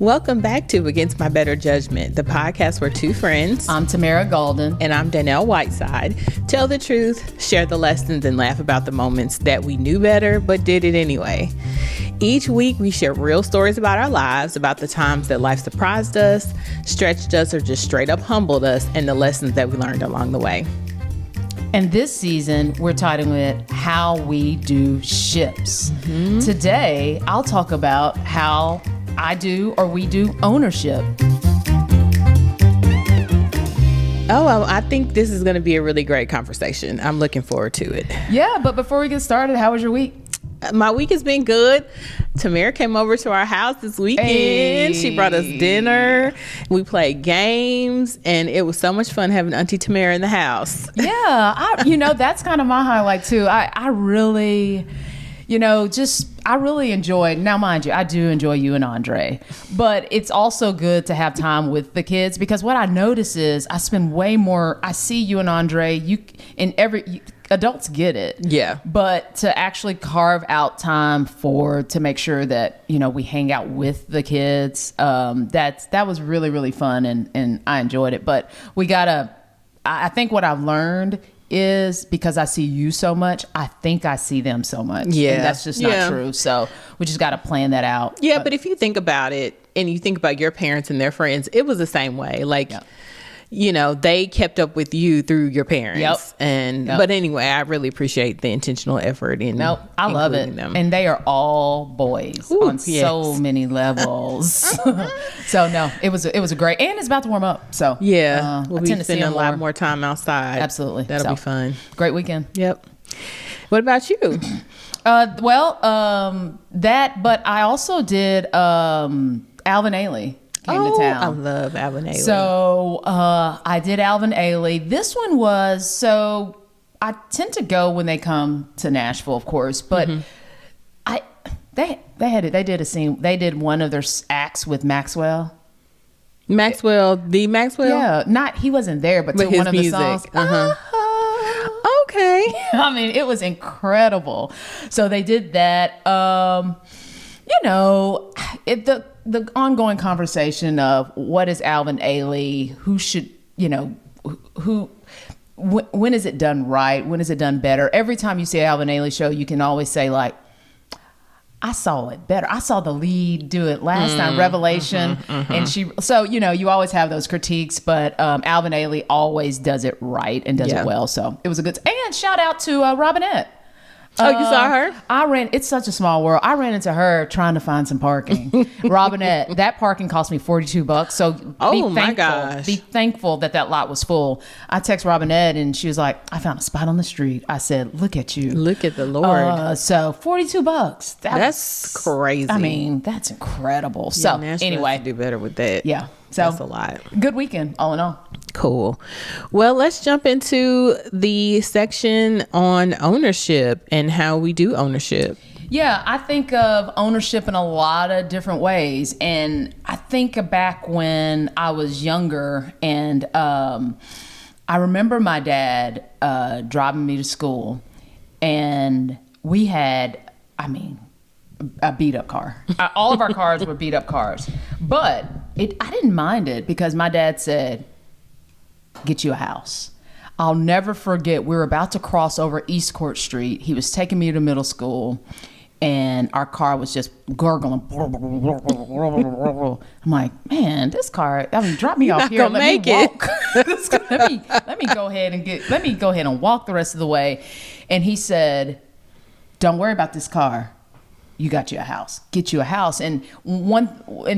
Welcome back to Against My Better Judgment, the podcast where two friends, I'm Tamara Golden. and I'm Danielle Whiteside, tell the truth, share the lessons, and laugh about the moments that we knew better but did it anyway. Each week, we share real stories about our lives, about the times that life surprised us, stretched us, or just straight up humbled us, and the lessons that we learned along the way. And this season, we're titling it How We Do Ships. Today, I'll talk about how I do or we do ownership. Oh, I think this is going to be a really great conversation. I'm looking forward to it. Yeah, but before we get started, how was your week? My week has been good. Tamara came over to our house this weekend. Hey. She brought us dinner. We played games, and it was so much fun having Auntie Tamara in the house. Yeah, that's kind of my highlight too. I really enjoyed, now mind you, I do enjoy you and Andre, but it's also good to have time with the kids because what I notice is I spend way more, I see you and Andre, adults get it. Yeah. But to actually carve out time to make sure that, we hang out with the kids, that was really, really fun and I enjoyed it. But I think what I've learned is because I see you so much, I think I see them so much. Yeah. And that's just not true. So we just got to plan that out. Yeah, but if you think about it and you think about your parents and their friends, it was the same way. Like, they kept up with you through your parents. Yep. But anyway, I really appreciate the intentional effort in I love it. them. And they are all boys on so many levels. So no, it was a great, and it's about to warm up. So we'll be spending a lot more time outside. Absolutely. That'll be fun. Great weekend. Yep. What about you? But I also did Alvin Ailey. Came to town. I love Alvin Ailey. So I did Alvin Ailey. This one was, so I tend to go when they come to Nashville, of course, but they did a scene. They did one of their acts with Maxwell. Maxwell? Yeah, he wasn't there, but to his one of music. the songs. Okay. I mean, it was incredible. So they did that. The ongoing conversation of what is Alvin Ailey, who should, when is it done right? When is it done better? Every time you see an Alvin Ailey show, you can always say like, I saw it better. I saw the lead do it last time, Revelation. And you always have those critiques, but Alvin Ailey always does it right and does it well. So it was a good, and shout out to Robinette. Oh, you saw her? It's such a small world. I ran into her trying to find some parking. Robinette, that parking cost me $42. So be thankful that lot was full. I text Robinette and she was like, I found a spot on the street. I said, look at you. Look at the Lord. So $42. That's crazy. I mean, that's incredible. So anyway. Do better with that. Yeah. So that's a lot. Good weekend, all in all. Cool. Well, let's jump into the section on ownership and how we do ownership. Yeah, I think of ownership in a lot of different ways. And I think back when I was younger and I remember my dad driving me to school and we had, a beat up car. All of our cars were beat up cars, but I didn't mind it because my dad said, get you a house. I'll never forget. We were about to cross over East Court Street. He was taking me to middle school and our car was just gurgling. I'm like, man, this car, drop me off here. Let me walk. let me go ahead and walk the rest of the way. And he said, don't worry about this car. You got you a house. Get you a house. And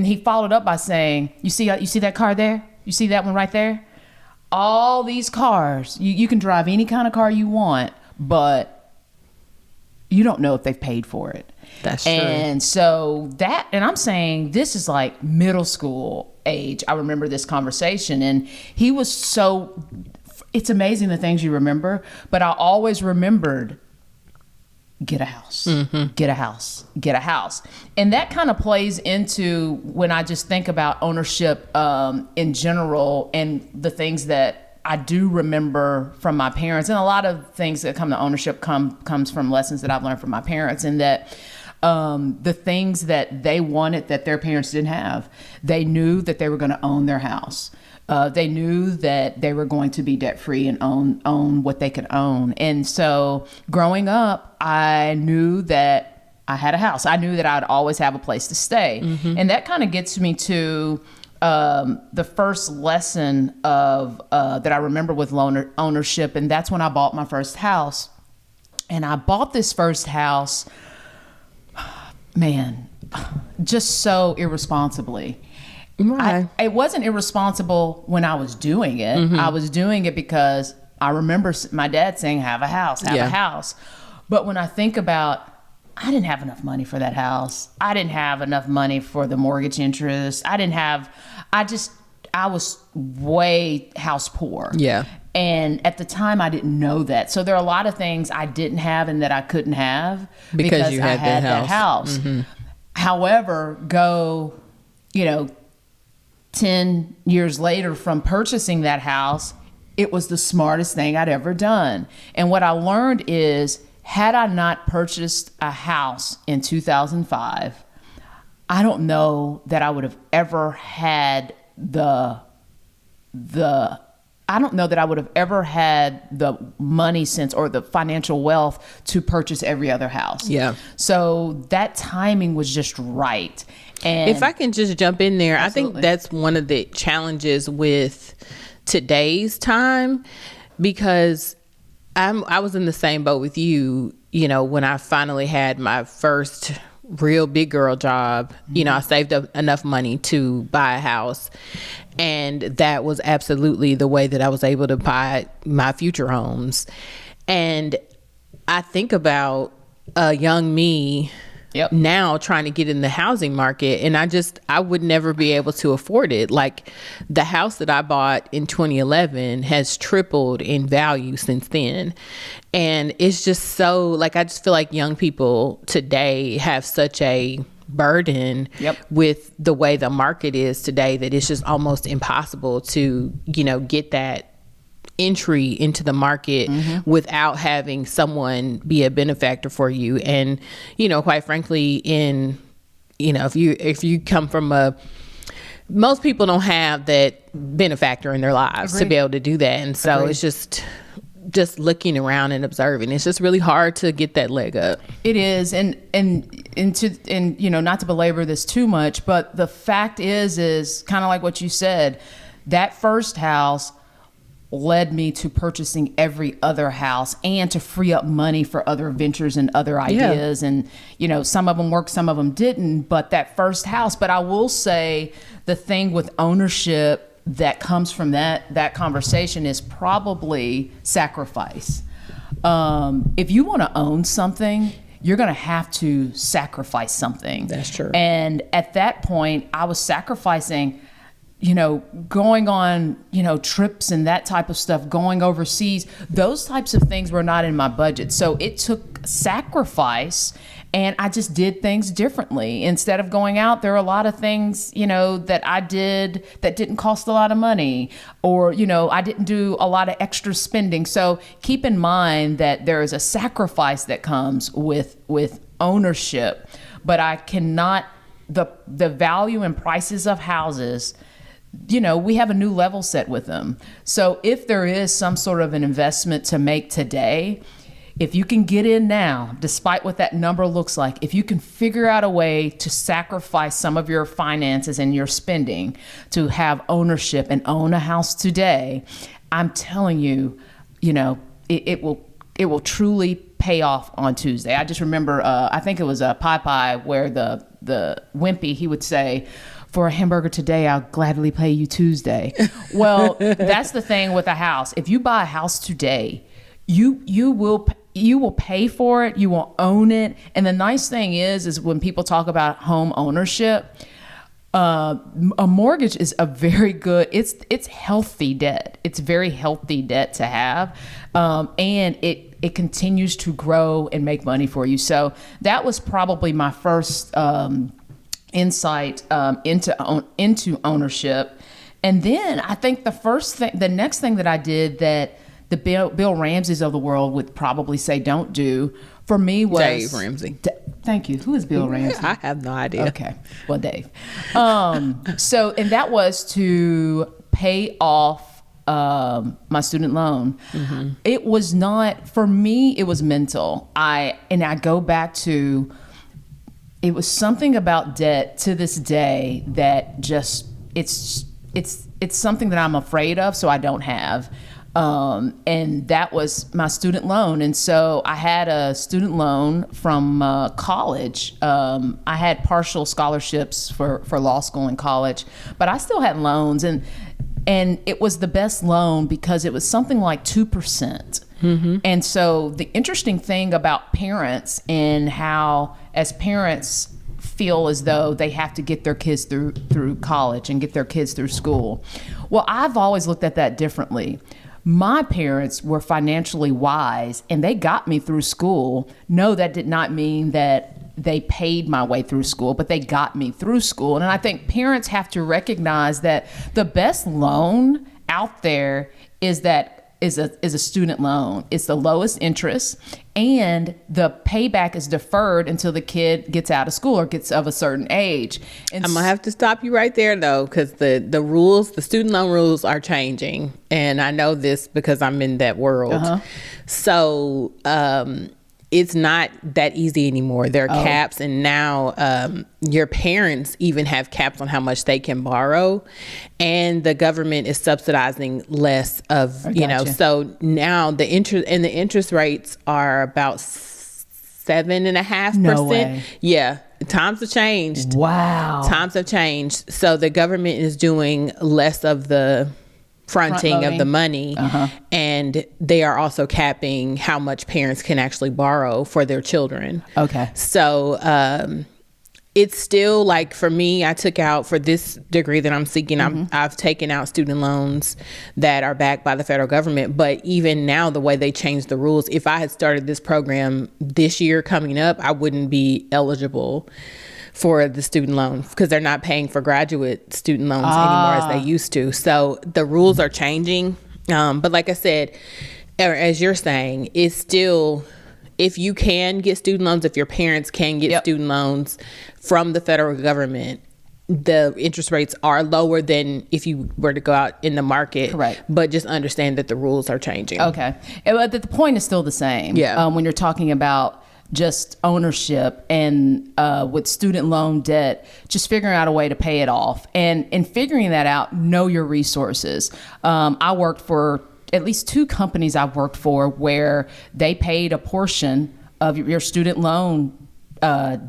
he followed up by saying, you see that car there? You see that one right there? All these cars, you can drive any kind of car you want, but you don't know if they've paid for it. That's true. And so and I'm saying this is like middle school age. I remember this conversation and he was it's amazing the things you remember, but I always remembered get a house, get a house, get a house. And that kind of plays into when I just think about ownership in general and the things that I do remember from my parents. And a lot of things that come to ownership comes from lessons that I've learned from my parents. And that the things that they wanted that their parents didn't have. They knew that they were going to own their house. They knew that they were going to be debt free and own what they could own. And so growing up, I knew that I had a house. I knew that I'd always have a place to stay. And that kind of gets me to the first lesson of that I remember with loan ownership. And that's when I bought my first house. And I bought this first house, man, just so irresponsibly. Right. It wasn't irresponsible when I was doing it. I was doing it because I remember my dad saying, have a house. But when I think about, I didn't have enough money for that house. I didn't have enough money for the mortgage interest. I was way house poor. Yeah. And at the time, I didn't know that. So there are a lot of things I didn't have and that I couldn't have because you I had that house. However, 10 years later from purchasing that house, it was the smartest thing I'd ever done. And what I learned is, had I not purchased a house in 2005, I don't know that I would have ever had the money sense or the financial wealth to purchase every other house. Yeah. So that timing was just right. And if I can just jump in there, absolutely. I think that's one of the challenges with today's time, because I was in the same boat with you, when I finally had my first real big girl job, I saved up enough money to buy a house. And that was absolutely the way that I was able to buy my future homes. And I think about a young me now trying to get in the housing market, and I would never be able to afford it. Like, the house that I bought in 2011 has tripled in value since then. And it's just so, like, I just feel like young people today have such a burden with the way the market is today that it's just almost impossible to, get that entry into the market without having someone be a benefactor for you. And, quite frankly, if you come from most people don't have that benefactor in their lives to be able to do that. And so it's just looking around and observing. It's just really hard to get that leg up. It is. And not to belabor this too much, but the fact is kind of like what you said, that first house led me to purchasing every other house and to free up money for other ventures and other ideas. And, some of them worked, some of them didn't, but that first house. But I will say the thing with ownership that comes from that conversation is probably sacrifice. If you want to own something, you're going to have to sacrifice something. That's true. And at that point, I was sacrificing, going on, trips and that type of stuff, going overseas. Those types of things were not in my budget. So it took sacrifice, and I just did things differently. Instead of going out, there are a lot of things, that I did that didn't cost a lot of money, or, I didn't do a lot of extra spending. So keep in mind that there is a sacrifice that comes with ownership, but I cannot, the value and prices of houses, we have a new level set with them. So if there is some sort of an investment to make today, if you can get in now, despite what that number looks like, if you can figure out a way to sacrifice some of your finances and your spending to have ownership and own a house today, I'm telling you, it will truly pay off on Tuesday. I just remember, I think it was a Popeye where the Wimpy, he would say, "For a hamburger today, I'll gladly pay you Tuesday." Well, that's the thing with a house. If you buy a house today, you will pay for it. You will own it. And the nice thing is when people talk about home ownership, a mortgage is a very good, it's healthy debt. It's very healthy debt to have. And it continues to grow and make money for you. So that was probably my first, insight into ownership. And then I think the next thing that I did that the Bill Ramseys of the world would probably say don't do, for me was Dave Ramsey. Thank you. Who is Bill Ramsey? I have no idea. Okay. Well, Dave. So, and that was to pay off my student loan. It was not, for me, it was mental. I go back to, it was something about debt to this day that just, it's something that I'm afraid of, so I don't have. And that was my student loan. And so I had a student loan from college. I had partial scholarships for law school and college, but I still had loans. And it was the best loan because it was something like 2%. And so the interesting thing about parents and how, as parents, feel as though they have to get their kids through college and get their kids through school. Well, I've always looked at that differently. My parents were financially wise and they got me through school. No, that did not mean that they paid my way through school, but they got me through school. And I think parents have to recognize that the best loan out there is a student loan. It's the lowest interest, and the payback is deferred until the kid gets out of school or gets of a certain age. And I'm gonna have to stop you right there though, because the rules, the student loan rules are changing, and I know this because I'm in that world. So it's not that easy anymore. There are caps, and now your parents even have caps on how much they can borrow, and the government is subsidizing less of, you know, so now the interest rates are about 7.5%. No way. Yeah. Times have changed. Wow. Times have changed. So the government is doing less of the fronting of the money, and they are also capping how much parents can actually borrow for their children. Okay. So it's still like, for me, I took out, for this degree that I'm seeking, I've taken out student loans that are backed by the federal government. But even now, the way they changed the rules, if I had started this program this year coming up, I wouldn't be eligible for the student loan because they're not paying for graduate student loans anymore as they used to. So the rules are changing. But like I said, or as you're saying, it's still, if you can get student loans, if your parents can get student loans from the federal government, the interest rates are lower than if you were to go out in the market. Correct. But just understand that the rules are changing. Okay. But the point is still the same. Yeah. When you're talking about just ownership and with student loan debt, just figuring out a way to pay it off. And in figuring that out, know your resources. I worked for at least 2 companies I've worked for where they paid a portion of your student loan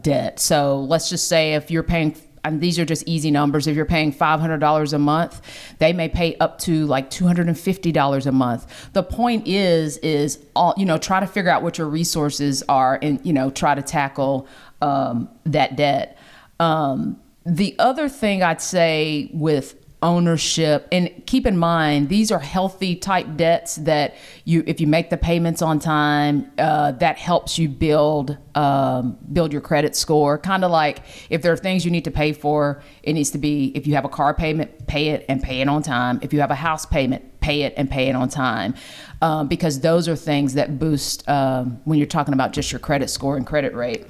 debt. So let's just say if you're paying, and these are just easy numbers, if you're paying $500 a month, they may pay up to like $250 a month. The point is all, try to figure out what your resources are and, try to tackle that debt. The other thing I'd say with ownership, and keep in mind, these are healthy type debts that if you make the payments on time, that helps you build your credit score. Kind of like if there are things you need to pay for, it needs to be, if you have a car payment, pay it and pay it on time. If you have a house payment, pay it and pay it on time. Because those are things that boost when you're talking about just your credit score and credit rate.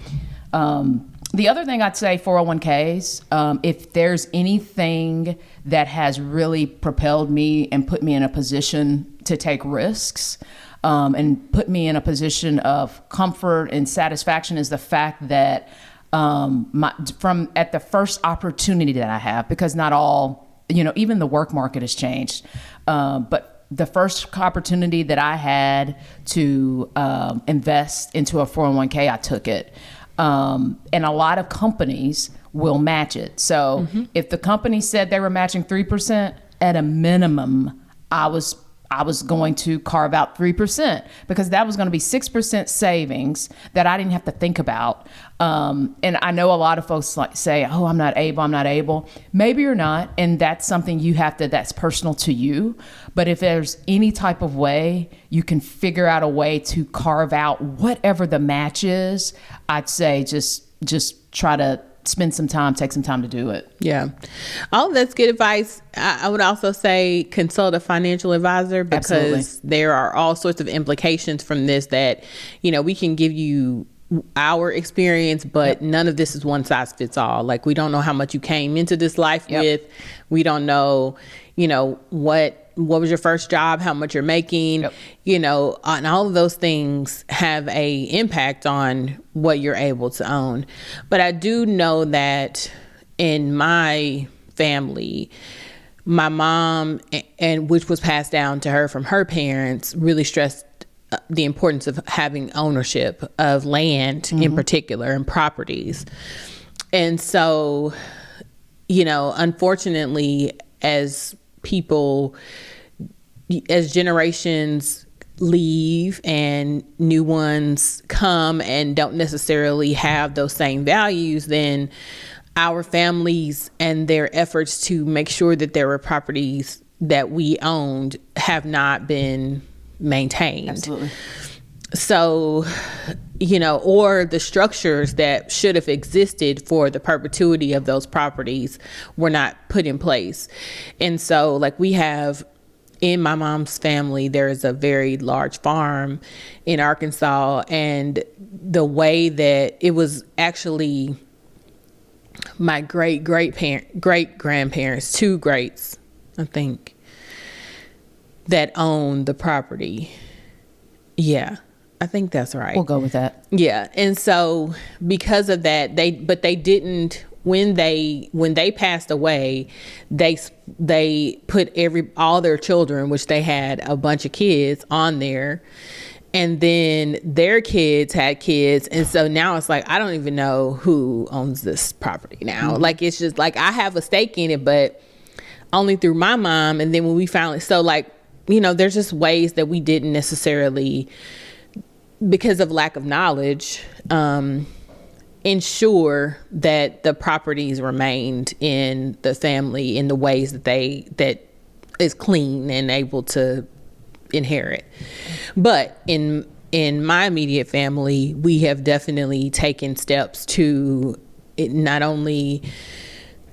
The other thing I'd say, 401ks, if there's anything that has really propelled me and put me in a position to take risks and put me in a position of comfort and satisfaction, is the fact that from at the first opportunity that I have, because not all, even the work market has changed, but the first opportunity that I had to invest into a 401k, I took it. And a lot of companies will match it. So if the company said they were matching 3%, at a minimum, I was going to carve out 3% because that was going to be 6% savings that I didn't have to think about. And I know a lot of folks say, oh, I'm not able. Maybe you're not. And that's something that's personal to you. But if there's any type of way you can figure out a way to carve out whatever the match is, I'd say just try to spend some time, take some time to do it. Yeah. All of that's good advice. I would also say consult a financial advisor, because Absolutely. there are all sorts of implications from this that, we can give you our experience, but none of this is one size fits all. Like, we don't know how much you came into this life with. We don't know, what was your first job, how much you're making, and all of those things have a impact on what you're able to own. But I do know that in my family, my mom, and which was passed down to her from her parents, really stressed the importance of having ownership of land in particular, and properties. And so, unfortunately, as generations leave and new ones come and don't necessarily have those same values, then our families and their efforts to make sure that there were properties that we owned have not been maintained. Absolutely. So, or the structures that should have existed for the perpetuity of those properties were not put in place. And so, like, we have, in my mom's family, there is a very large farm in Arkansas, and the way that it was actually my great grandparents, two greats, I think, that owned the property. Yeah, I think that's right. We'll go with that. Yeah. And so because of that, they didn't, when they passed away, they put all their children, which they had a bunch of kids, on there. And then their kids had kids. And so now it's like, I don't even know who owns this property now. Like, it's just like, I have a stake in it, but only through my mom. And then when we finally, so like, there's just ways that we didn't necessarily, because of lack of knowledge, ensure that the properties remained in the family in the ways that is clean and able to inherit. But in my immediate family, we have definitely taken steps to not only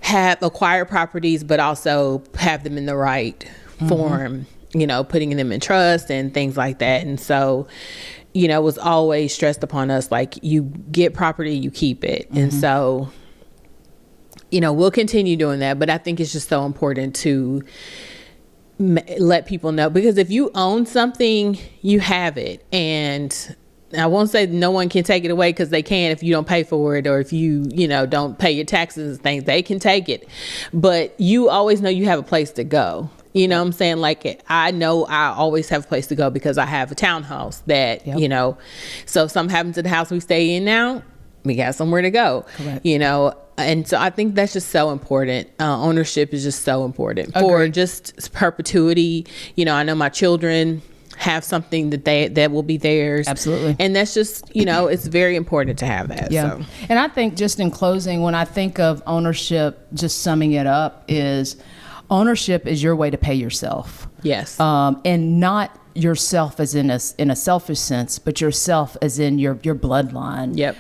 have acquired properties, but also have them in the right form, putting them in trust and things like that. And so, it was always stressed upon us, like, you get property, you keep it. And so, we'll continue doing that. But I think it's just so important to let people know, because if you own something, you have it. And I won't say no one can take it away, because they can if you don't pay for it, or if you, don't pay your taxes and things, they can take it. But you always know you have a place to go. You know what I'm saying? Like, I know I always have a place to go because I have a townhouse that, so if something happens to the house we stay in now, we got somewhere to go. Correct. And so I think that's just so important. Ownership is just so important for just perpetuity. I know my children have something that will be theirs. Absolutely. And that's just, it's very important to have that. Yeah. So. And I think, just in closing, when I think of ownership, just summing it up, is ownership is your way to pay yourself. Yes. And not yourself as in a selfish sense, but yourself as in your bloodline. Yep.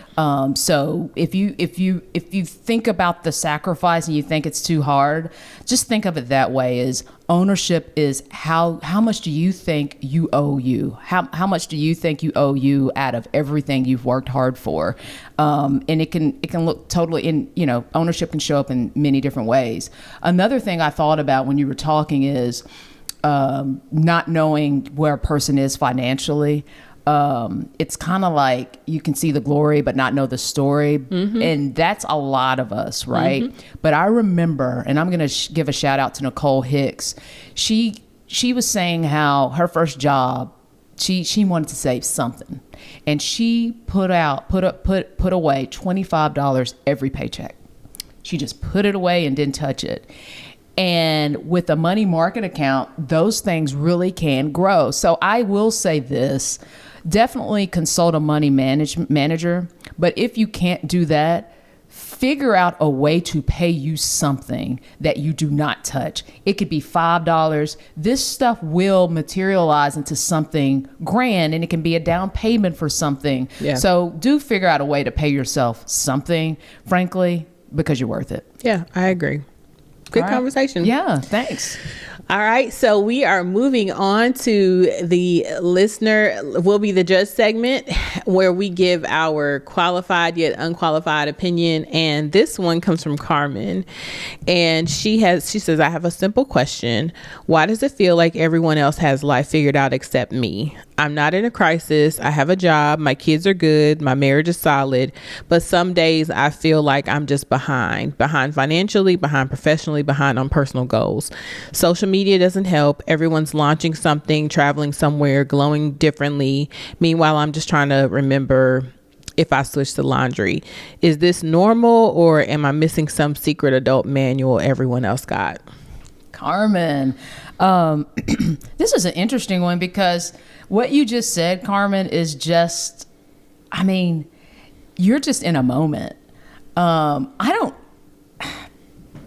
So if you think about the sacrifice and you think it's too hard, just think of it that way: is ownership is how much do you think you owe you? How much do you think you owe you out of everything you've worked hard for? And it can look totally in, ownership can show up in many different ways. Another thing I thought about when you were talking is not knowing where a person is financially. It's kind of like you can see the glory but not know the story. And that's a lot of us, right? But I remember, and I'm going to give a shout out to Nicole Hicks. She was saying how her first job, she wanted to save something, and she put away $25 every paycheck. She just put it away and didn't touch it. And with a money market account, those things really can grow. So I will say this: definitely consult a money manager. But if you can't do that, figure out a way to pay you something that you do not touch. It could be $5. This stuff will materialize into something grand, and it can be a down payment for something. Yeah. So do figure out a way to pay yourself something. Frankly, because you're worth it. Yeah, I agree. Good conversation. Yeah, thanks. All right, so we are moving on to the listener will be the judge segment, where we give our qualified yet unqualified opinion. And this one comes from Carmen, and she says, I have a simple question. Why does it feel like everyone else has life figured out except me? I'm not in a crisis. I have a job. My kids are good. My marriage is solid. But some days I feel like I'm just behind financially, behind professionally, behind on personal goals. Social media doesn't help. Everyone's launching something, traveling somewhere, glowing differently. Meanwhile, I'm just trying to remember if I switch to laundry. Is this normal, or am I missing some secret adult manual everyone else got? Carmen, this is an interesting one, because what you just said, Carmen, is just, I mean, you're just in a moment.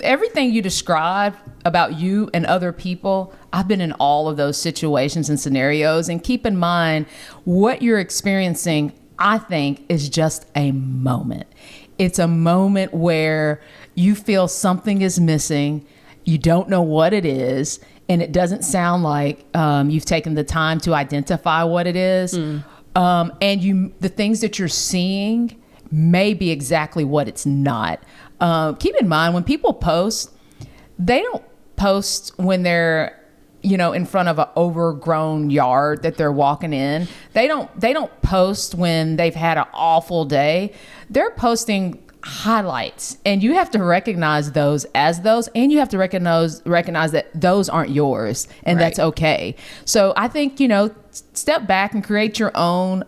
Everything you described about you and other people, I've been in all of those situations and scenarios. And keep in mind, what you're experiencing, I think, is just a moment. It's a moment where you feel something is missing. You don't know what it is. And it doesn't sound like you've taken the time to identify what it is. And the things that you're seeing may be exactly what it's not. Keep in mind, when people post, they don't post when they're, in front of an overgrown yard that they're walking in. They don't post when they've had an awful day. They're posting highlights, and you have to recognize those as those, and you have to recognize that those aren't yours, and that's okay. So I think, step back and create your own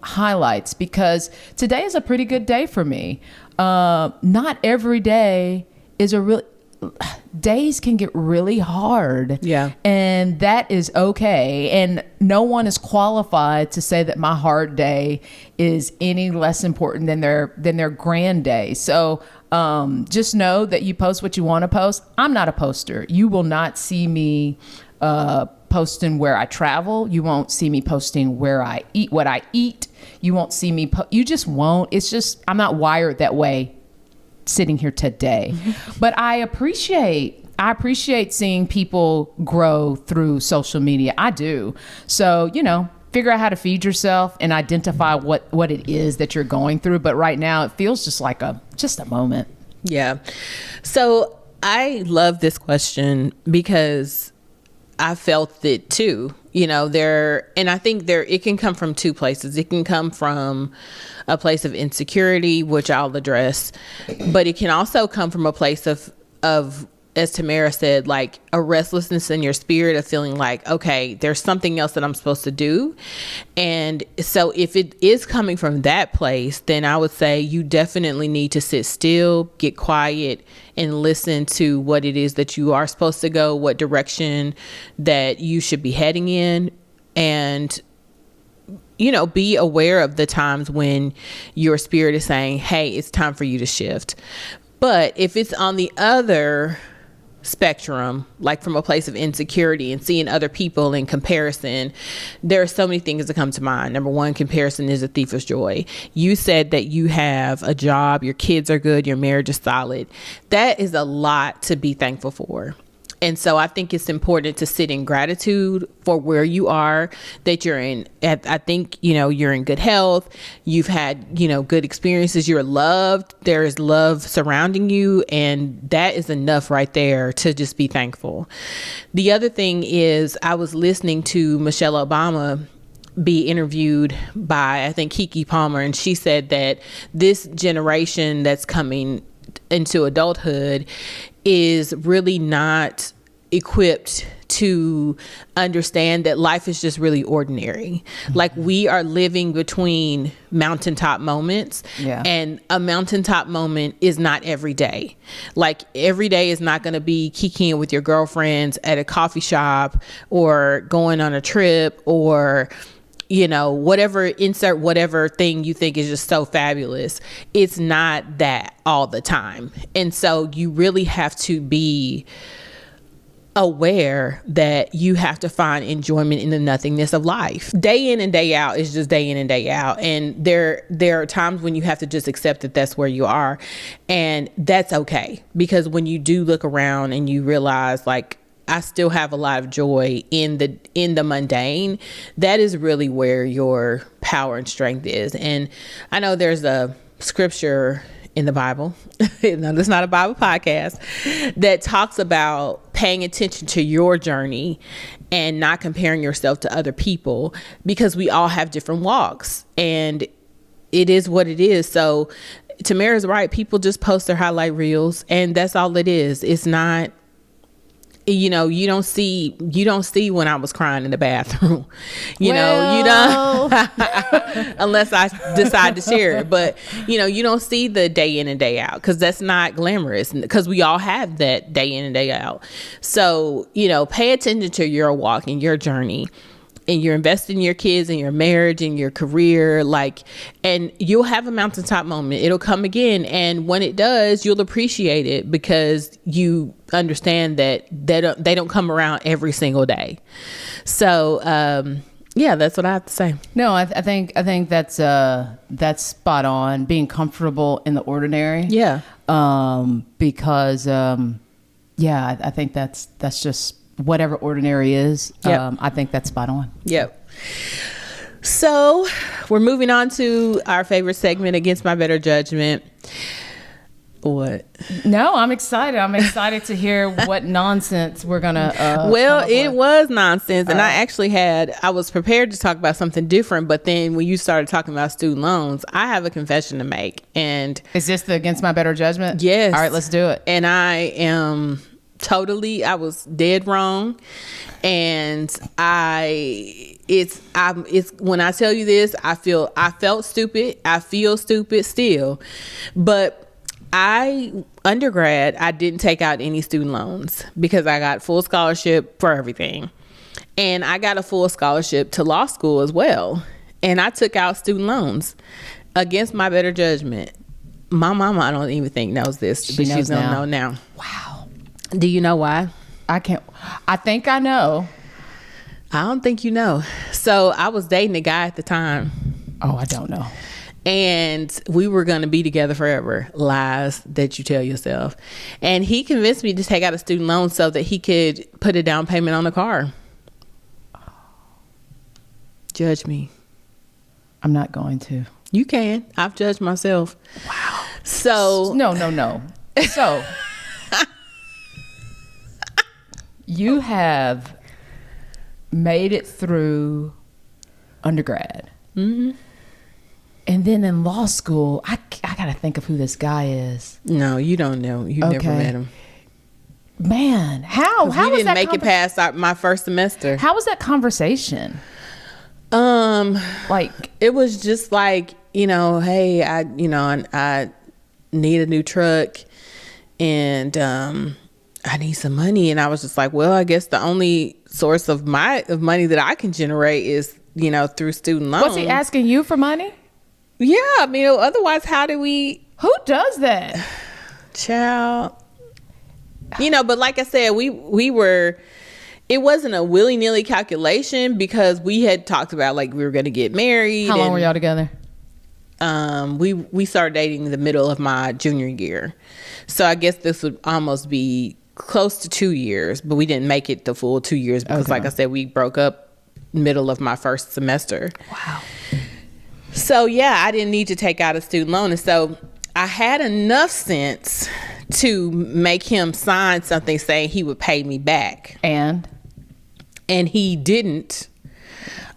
highlights, because today is a pretty good day for me. Not every day is days can get really hard. Yeah. And that is okay. And no one is qualified to say that my hard day is any less important than their grand day. So just know that you post what you want to post. I'm not a poster. You will not see me posting where I travel. You won't see me posting where I eat, what I eat. You won't see me. You just won't. It's just, I'm not wired that way sitting here today. But I appreciate seeing people grow through social media. I do. So, figure out how to feed yourself and identify what it is that you're going through. But right now it feels just like just a moment. Yeah. So I love this question because I felt it too. And I think it can come from two places. It can come from a place of insecurity, which I'll address, but it can also come from a place of, as Tamara said, like a restlessness in your spirit of feeling like, okay, there's something else that I'm supposed to do. And so if it is coming from that place, then I would say you definitely need to sit still, get quiet, and listen to what it is that you are supposed to go, what direction that you should be heading in. And be aware of the times when your spirit is saying, hey, it's time for you to shift. But if it's on the other spectrum, like from a place of insecurity and seeing other people in comparison, there are so many things that come to mind. Number one, comparison is a thief of joy. You said that you have a job, your kids are good, your marriage is solid. That is a lot to be thankful for. And so I think it's important to sit in gratitude for where you are, that you're in. I think, you're in good health. You've had, good experiences. You're loved. There is love surrounding you. And that is enough right there to just be thankful. The other thing is, I was listening to Michelle Obama be interviewed by, I think, Keke Palmer. And she said that this generation that's coming into adulthood is really not equipped to understand that life is just really ordinary. Like, we are living between mountaintop moments, and a mountaintop moment is not every day. Like, every day is not going to be kicking with your girlfriends at a coffee shop or going on a trip or whatever thing you think is just so fabulous. It's not that all the time. And so you really have to be aware that you have to find enjoyment in the nothingness of life. Day in and day out is just day in and day out. And there are times when you have to just accept that that's where you are. And that's okay. Because when you do look around and you realize, like, I still have a lot of joy in the mundane, that is really where your power and strength is. And I know there's a scripture in the Bible, no, this is not a Bible podcast, that talks about paying attention to your journey and not comparing yourself to other people, because we all have different walks and it is what it is. So Tamara's right. People just post their highlight reels and that's all it is. It's not, you don't see when I was crying in the bathroom, you don't, unless I decide to share it. But, you don't see the day in and day out, because that's not glamorous, because we all have that day in and day out. So, pay attention to your walk and your journey, and you're investing in your kids and your marriage and your career, and you'll have a mountaintop moment. It'll come again. And when it does, you'll appreciate it, because you understand that they don't come around every single day. So, that's what I have to say. No, I think that's spot on. Being comfortable in the ordinary. Yeah. Because, I think that's just whatever ordinary is. Yep. I think that's spot on. Yep. So we're moving on to our favorite segment, Against My Better Judgment. What? No, I'm excited. I'm excited to hear what nonsense we're gonna. It was nonsense, and I was prepared to talk about something different, but then when you started talking about student loans, I have a confession to make. And is this the Against My Better Judgment? Yes. All right, let's do it. And I was dead wrong, and it's when I tell you this, I felt stupid. I feel stupid still, but undergrad, I didn't take out any student loans because I got full scholarship for everything. And I got a full scholarship to law school as well. And I took out student loans against my better judgment. My mama, I don't even think knows this, but she's gonna know now. Wow. Do you know why? I think I know. I don't think you know. So I was dating a guy at the time. Oh, I don't know. And we were going to be together forever. Lies that you tell yourself. And he convinced me to take out a student loan so that he could put a down payment on the car. Judge me. I'm not going to. You can. I've judged myself. Wow. So. No. So. You have made it through undergrad. Mm-hmm. And then in law school, I got to think of who this guy is. No, you don't know. You never met him. Man, how was that? We didn't make it past my first semester. How was that conversation? It was just like, hey, I need a new truck, and I need some money. And I was just like, well, I guess the only source of money that I can generate is, through student loans. Was he asking you for money? Yeah, otherwise, how do we? Who does that? Child. But like I said, we were. It wasn't a willy-nilly calculation, because we had talked about we were going to get married. How long were y'all together? We started dating in the middle of my junior year, so I guess this would almost be close to 2 years, but we didn't make it the full 2 years because, like I said, we broke up middle of my first semester. Wow. So, yeah, I didn't need to take out a student loan. And so I had enough sense to make him sign something saying he would pay me back. And he didn't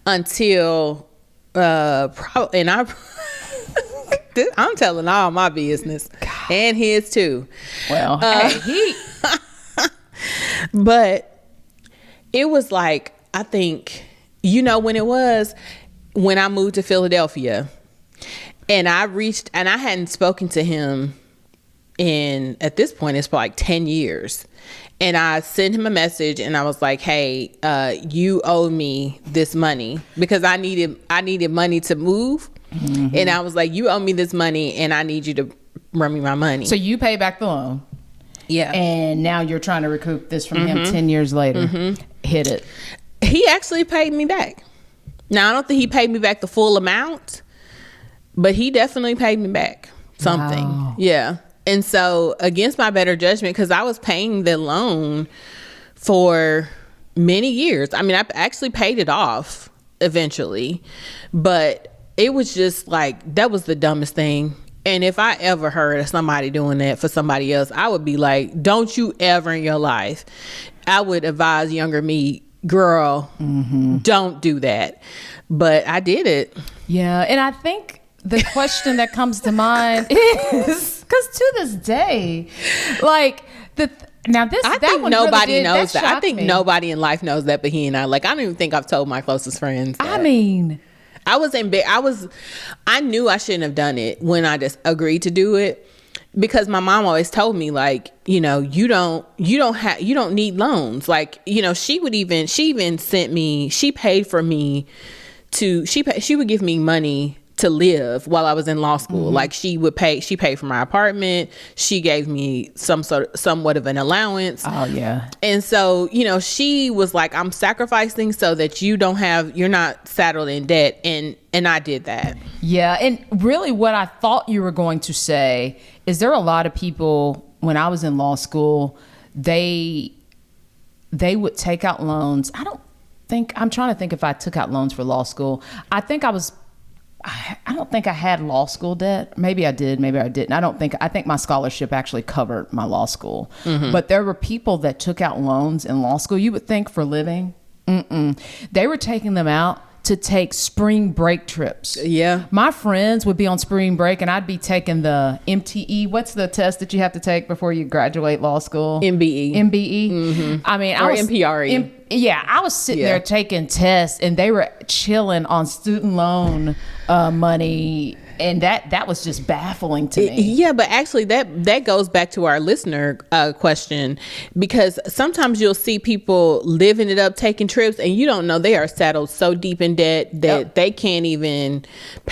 until and I'm telling all my business. God. And his too. Well, but it was I think, when it was, when I moved to Philadelphia, and I hadn't spoken to him at this point, it's for 10 years. And I sent him a message and I was like, hey, you owe me this money, because I needed money to move. Mm-hmm. And I was like, you owe me this money and I need you to run me my money. So you pay back the loan. Yeah. And now you're trying to recoup this from him 10 years later. Hit it. He actually paid me back. Now, I don't think he paid me back the full amount, but he definitely paid me back something. Wow. Yeah. And so, against my better judgment, because I was paying the loan for many years. I mean, I actually paid it off eventually, but it was just like, that was the dumbest thing. And if I ever heard of somebody doing that for somebody else, I would be like, don't you ever in your life. I would advise younger me, girl, don't do that. But I did it. Yeah. And I think the question that comes to mind is, because to this day, like, I think nobody knows that. I think nobody in life knows that but he and I. Like, I don't even think I've told my closest friends that. I mean, I knew I shouldn't have done it when I just agreed to do it, because my mom always told me, like, you know, you don't need loans. Like, you know, she even sent me, she paid for me she would give me money to live while I was in law school. Like, she paid for my apartment. She gave me somewhat of an allowance. Oh yeah. And so, you know, she was like, I'm sacrificing so that you're not saddled in debt. And I did that. Yeah. And really what I thought you were going to say is there are a lot of people, when I was in law school, they would take out loans. I'm trying to think if I took out loans for law school. I don't think I had law school debt. Maybe I did, maybe I didn't. I think my scholarship actually covered my law school. But there were people that took out loans in law school, you would think, for living. They were taking them out to take spring break trips. Yeah. My friends would be on spring break and I'd be taking the MTE. What's the test that you have to take before you graduate law school? MBE. I mean, or MPRE. I was sitting there taking tests and they were chilling on student loan money. And that was just baffling to me. Yeah, but actually that goes back to our listener question, because sometimes you'll see people living it up, taking trips, and you don't know they are saddled so deep in debt that they can't even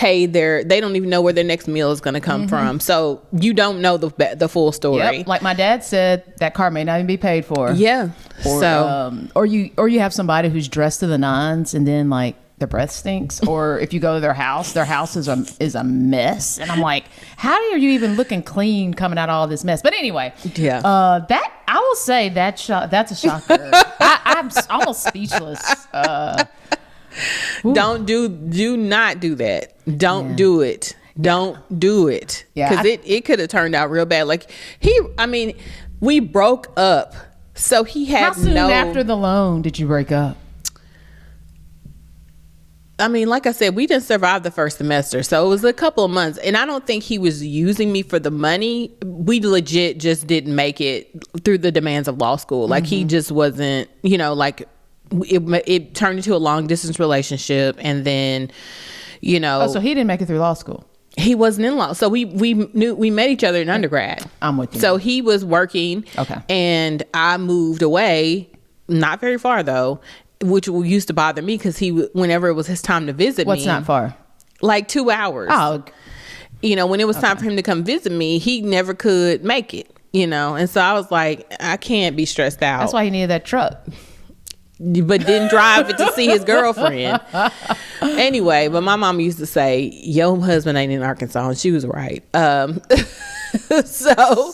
they don't even know where their next meal is going to come from. So you don't know the full story. Yep. Like my dad said, that car may not even be paid for. Yeah. Or you have somebody who's dressed to the nines and then like their breath stinks, or if you go to their house is a mess, and I'm like, how are you even looking clean coming out of all this mess? But anyway, that I will say that's a shocker. I'm almost speechless. Do not do that. Don't do it. Don't do it. Yeah, because it could have turned out real bad. Like we broke up, so he had. How soon after the loan did you break up? I mean, like I said, we didn't survive the first semester, so it was a couple of months. And I don't think he was using me for the money. We legit just didn't make it through the demands of law school. Like, he just wasn't, like, it turned into a long distance relationship. And then, so he didn't make it through law school. He wasn't in law. So we met each other in undergrad. I'm with you. So he was working. Okay. And I moved away, not very far though, which used to bother me because whenever it was his time to visit me. What's not far? Like 2 hours. Oh. When it was time for him to come visit me, he never could make it, And so I was like, I can't be stressed out. That's why he needed that truck. But didn't drive it to see his girlfriend. Anyway, but my mom used to say, your husband ain't in Arkansas, and she was right. So,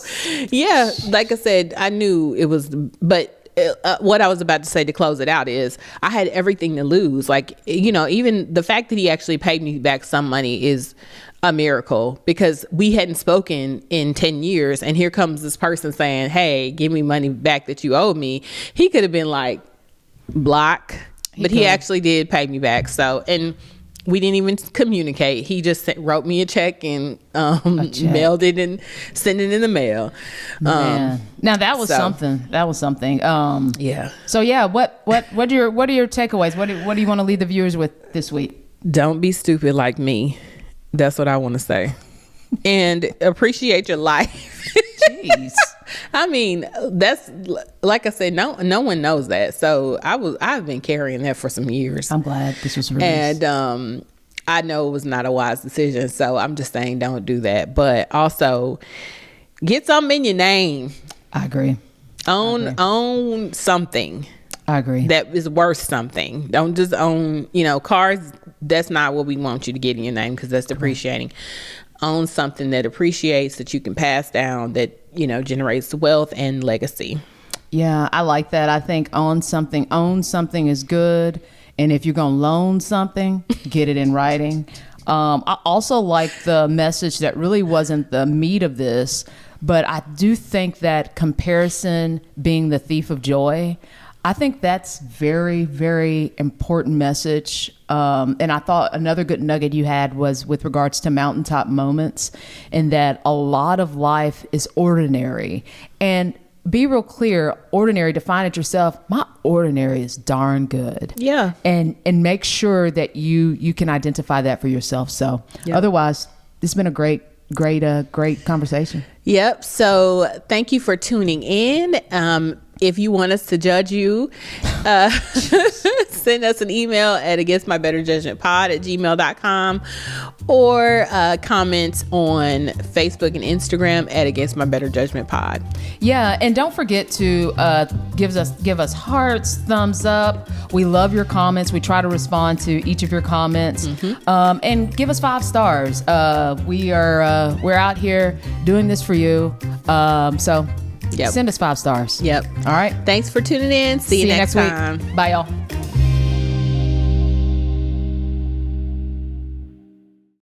yeah, like I said, I knew it was, but what I was about to say to close it out is I had everything to lose. Like, even the fact that he actually paid me back some money is a miracle, because we hadn't spoken in 10 years. And here comes this person saying, hey, give me money back that you owe me. He could have been like, block, but he actually did pay me back. So, and we didn't even communicate. He just wrote me a check and mailed it and sent it in the mail. Now that was something. That was something. Yeah. So yeah, what are your takeaways? What do you want to leave the viewers with this week? Don't be stupid like me. That's what I want to say. And appreciate your life. Jeez. I mean, that's, like I said, no one knows that. So I've been carrying that for some years. I'm glad this was released. And I know it was not a wise decision. So I'm just saying, don't do that. But also, get something in your name. I agree. Own something. I agree. That is worth something. Don't just own, cars. That's not what we want you to get in your name because that's depreciating. Own something that appreciates, that you can pass down, that, generates wealth and legacy. Yeah, I like that. I think own something is good. And if you're going to loan something, get it in writing. I also like the message that really wasn't the meat of this, but I do think that comparison being the thief of joy, I think that's very, very important message. And I thought another good nugget you had was with regards to mountaintop moments, and that a lot of life is ordinary. And be real clear, ordinary, define it yourself. My ordinary is darn good. Yeah. And make sure that you can identify that for yourself. So otherwise, it's been a great conversation. Yep. So thank you for tuning in. If you want us to judge you, send us an email at againstmybetterjudgmentpod@gmail.com or comment on Facebook and Instagram at Against My Better Judgment Pod. Yeah, and don't forget to give us hearts, thumbs up. We love your comments. We try to respond to each of your comments, and give us 5 stars. We're out here doing this for you. So. Yep. Send us 5 stars. Yep. All right. Thanks for tuning in. See you next week. time. Bye, y'all.